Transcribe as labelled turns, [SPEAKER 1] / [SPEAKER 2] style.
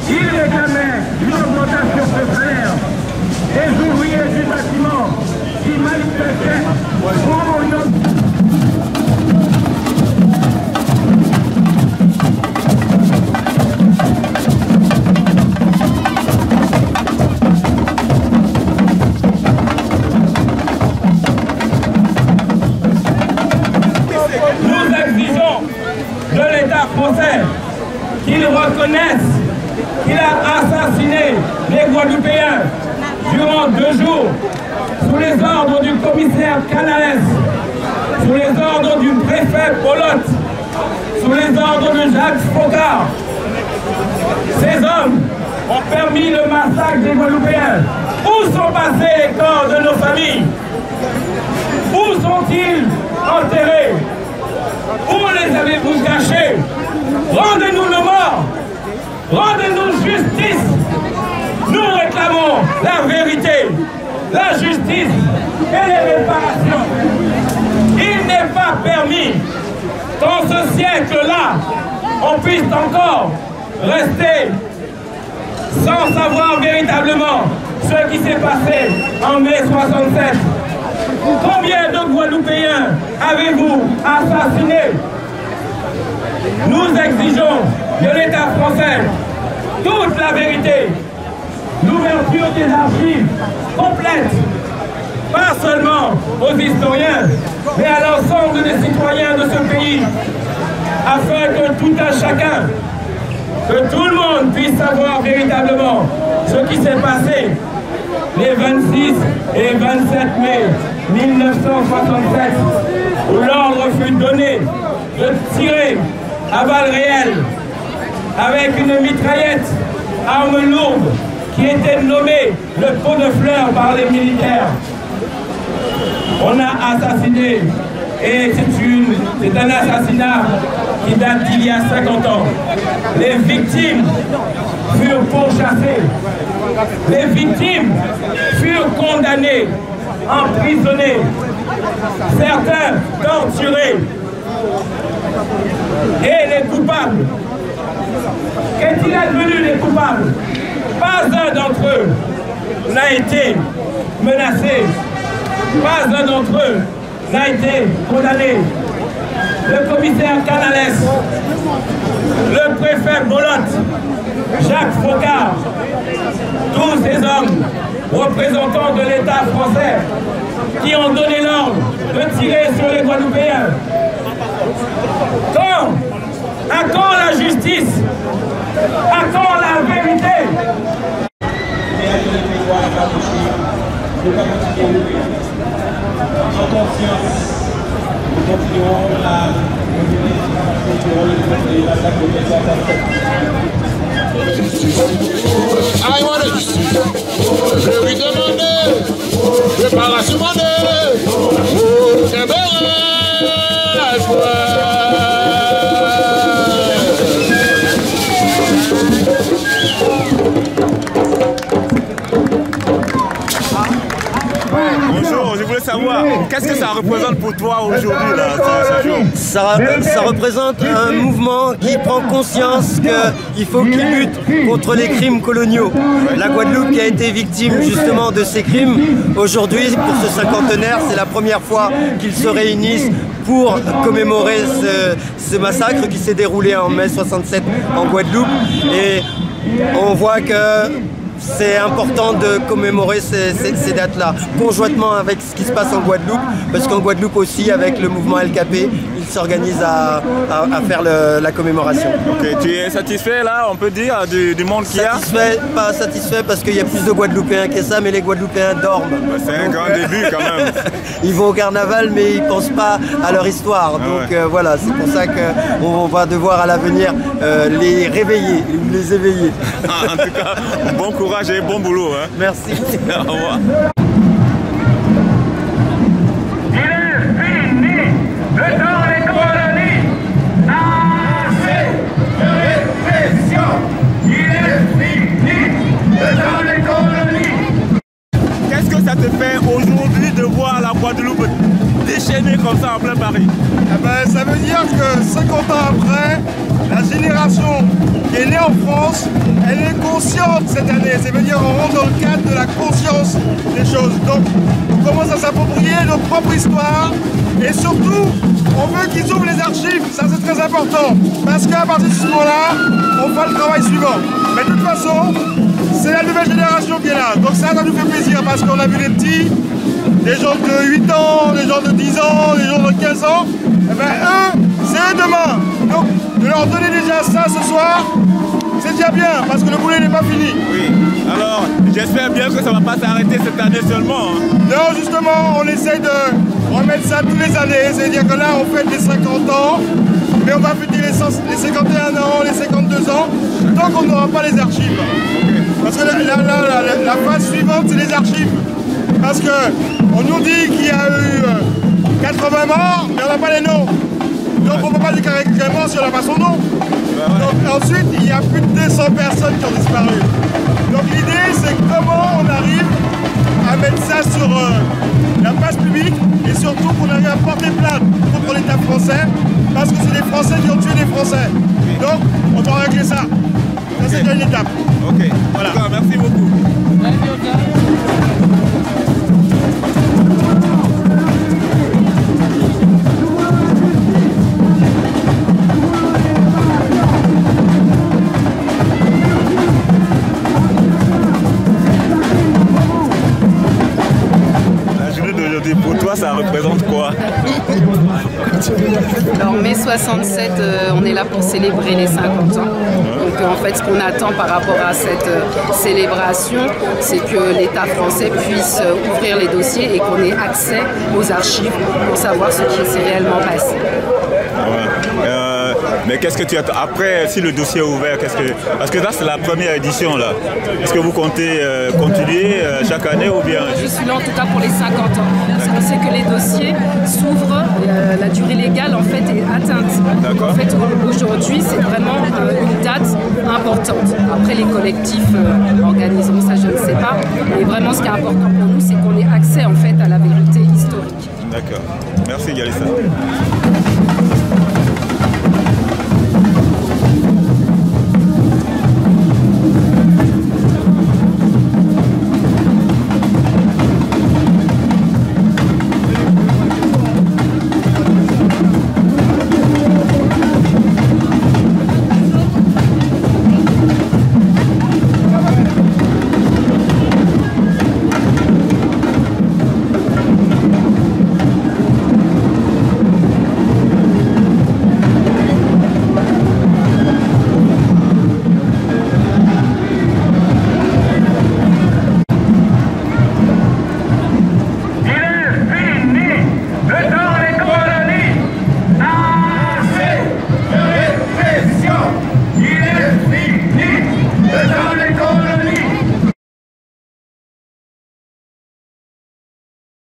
[SPEAKER 1] Ils réclamaient une augmentation de salaire. Les ouvriers du bâtiment qui manifestaient pour une
[SPEAKER 2] français qu'ils reconnaissent qu'il a assassiné les Guadeloupéens durant 2 jours sous les ordres du commissaire Canales, sous les ordres du préfet Polotte, sous les ordres de Jacques Focard. Ces hommes ont permis le massacre des Guadeloupéens. Où sont passés les corps de nos familles? Où sont-ils enterrés? Où les avez-vous cachés? Rendez-nous nos morts! Rendez-nous justice! Nous réclamons la vérité, la justice et les réparations. Il n'est pas permis qu'en ce siècle-là, on puisse encore rester sans savoir véritablement ce qui s'est passé en mai 67. Combien de Guadeloupéens avez-vous assassinés? Nous exigeons de l'État français toute la vérité, l'ouverture des archives complètes, pas seulement aux historiens, mais à l'ensemble des citoyens de ce pays, afin que tout un chacun, que tout le monde puisse savoir véritablement ce qui s'est passé les 26 et 27 mai 1967, où l'ordre fut donné de tirer à balles réelles avec une mitraillette, arme lourde, qui était nommée le pot de fleurs par les militaires. On a assassiné, et c'est un assassinat qui date d'il y a 50 ans. Les victimes furent pourchassées, les victimes furent condamnées, emprisonnées, certains torturés. Et les coupables, qu'est-il advenu des coupables? Pas un d'entre eux n'a été menacé, pas un d'entre eux n'a été condamné. Le commissaire Canales, le préfet Bolotte, Jacques Focard, tous ces hommes représentants de l'État français qui ont donné l'ordre de tirer sur les Guadeloupéens. À quand la justice? À quand la vérité?
[SPEAKER 3] En conscience, nous continuons à
[SPEAKER 4] je lui demandais, je parle à ce monde, c'est bon, la joie.
[SPEAKER 5] Bonjour, je voulais savoir, qu'est-ce que ça représente pour toi aujourd'hui, là, ce jour?
[SPEAKER 6] Ça représente un mouvement qui prend conscience qu'il faut qu'il lutte contre les crimes coloniaux. La Guadeloupe qui a été victime justement de ces crimes, aujourd'hui, pour ce cinquantenaire, c'est la première fois qu'ils se réunissent pour commémorer ce massacre qui s'est déroulé en mai 67 en Guadeloupe. Et on voit que c'est important de commémorer ces dates-là, conjointement avec ce qui se passe en Guadeloupe, parce qu'en Guadeloupe aussi, avec le mouvement LKP, ils s'organisent à faire la commémoration.
[SPEAKER 5] Ok, tu es satisfait là, on peut dire, du monde qu'il y a?
[SPEAKER 6] Pas satisfait parce qu'il y a plus de Guadeloupéens que ça, mais les Guadeloupéens dorment.
[SPEAKER 5] C'est un grand début quand même.
[SPEAKER 6] Ils vont au carnaval, mais ils ne pensent pas à leur histoire. Donc voilà, c'est pour ça qu'on va devoir à l'avenir les réveiller, les éveiller.
[SPEAKER 5] En tout cas, bon courage et bon boulot. Hein.
[SPEAKER 6] Merci.
[SPEAKER 5] Au revoir.
[SPEAKER 1] Il est fini de dans les colonies. Assez de répression. Il est fini de dans les colonies.
[SPEAKER 5] Qu'est-ce que ça te fait aujourd'hui de voir la Guadeloupe déchaînée comme ça en plein Paris?
[SPEAKER 7] Eh ben, ça veut dire que 50 ans après, la génération
[SPEAKER 5] qui est née en France, elle est consciente cette année. C'est-à-dire on rentre dans le cadre de la conscience des choses. Donc on commence à s'approprier notre propre histoire et surtout on veut qu'ils ouvrent les archives, ça c'est très important. Parce qu'à partir de ce moment-là, on fera le travail suivant. Mais de toute façon, c'est la nouvelle génération qui est là. Donc ça nous fait plaisir parce qu'on a vu des petits, des gens de 8 ans, des gens de 10 ans, des gens de 15 ans. Et bien eux, c'est eux demain. Donc de leur donner déjà ça ce soir, c'est déjà bien parce que le boulot n'est pas fini.
[SPEAKER 3] Oui, alors j'espère bien que ça ne va pas s'arrêter cette année seulement. Hein.
[SPEAKER 5] Non, justement, on essaye de remettre ça tous les années. C'est-à-dire que là, on fête les 50 ans, mais on va fêter les 51 ans, les 52 ans, tant qu'on n'aura pas les archives. Parce que la phase suivante, c'est les archives. Parce qu'on nous dit qu'il y a eu 80 morts, mais on n'a pas les noms. Donc on ne peut pas déclarer mort si on n'a pas son nom. Donc ensuite, il y a plus de 200 personnes qui ont disparu. Donc l'idée, c'est comment on arrive à mettre ça sur la place publique et surtout qu'on arrive à porter plainte contre l'État français parce que c'est les Français qui ont tué les Français. Donc on doit régler ça. Ça c'est déjà une étape.
[SPEAKER 3] Ok, voilà. Merci beaucoup. Pour toi, ça représente quoi?
[SPEAKER 7] Alors, mai 67, on est là pour célébrer les 50 ans. Donc, en fait, ce qu'on attend par rapport à cette célébration, c'est que l'État français puisse ouvrir les dossiers et qu'on ait accès aux archives pour savoir ce qui s'est réellement passé.
[SPEAKER 3] Ouais. Mais qu'est-ce que tu attends après, si le dossier est ouvert, parce que là c'est la première édition là. Est-ce que vous comptez continuer chaque année ou bien?
[SPEAKER 7] Je suis là en tout cas pour les 50 ans. Parce qu'on sait que les dossiers s'ouvrent, la durée légale en fait est atteinte. En fait aujourd'hui c'est vraiment une date importante. Après les collectifs organiseront ça, je ne sais pas. Mais vraiment ce qui est important pour nous c'est qu'on ait accès en fait à la vérité historique.
[SPEAKER 3] D'accord. Merci Galissa.